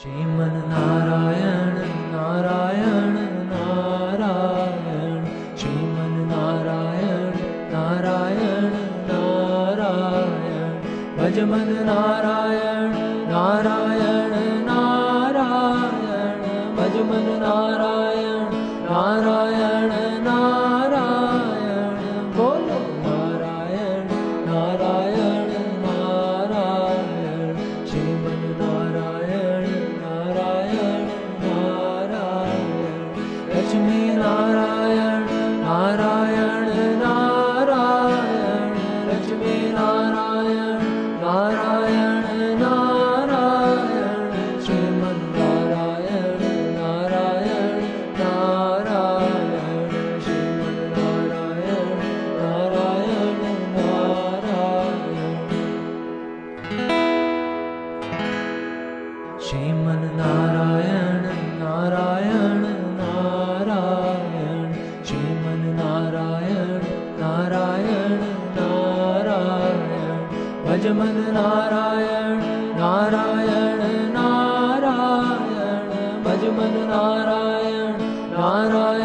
श्रीमन नारायण नारायण नारायण श्रीमन नारायण नारायण नारायण भजमन नारायण नारायण नारायण भजमन नारायण नारायण नारायण बोलो नारायण नारायण नारायण श्रीमन नारायण नारायण नारायण लक्ष्मी नारायण नारायण नारायण लक्ष्मी नारायण नारायण नारायण श्रीमन नारायण नारायण नारायण श्रीमन नारायण नारायण नारायण श्रीमन नारायण नारायण नारायण श्रीमन नारायण नारायण नारायण भजमन नारायण नारायण नारायण भजमन नारायण नारायण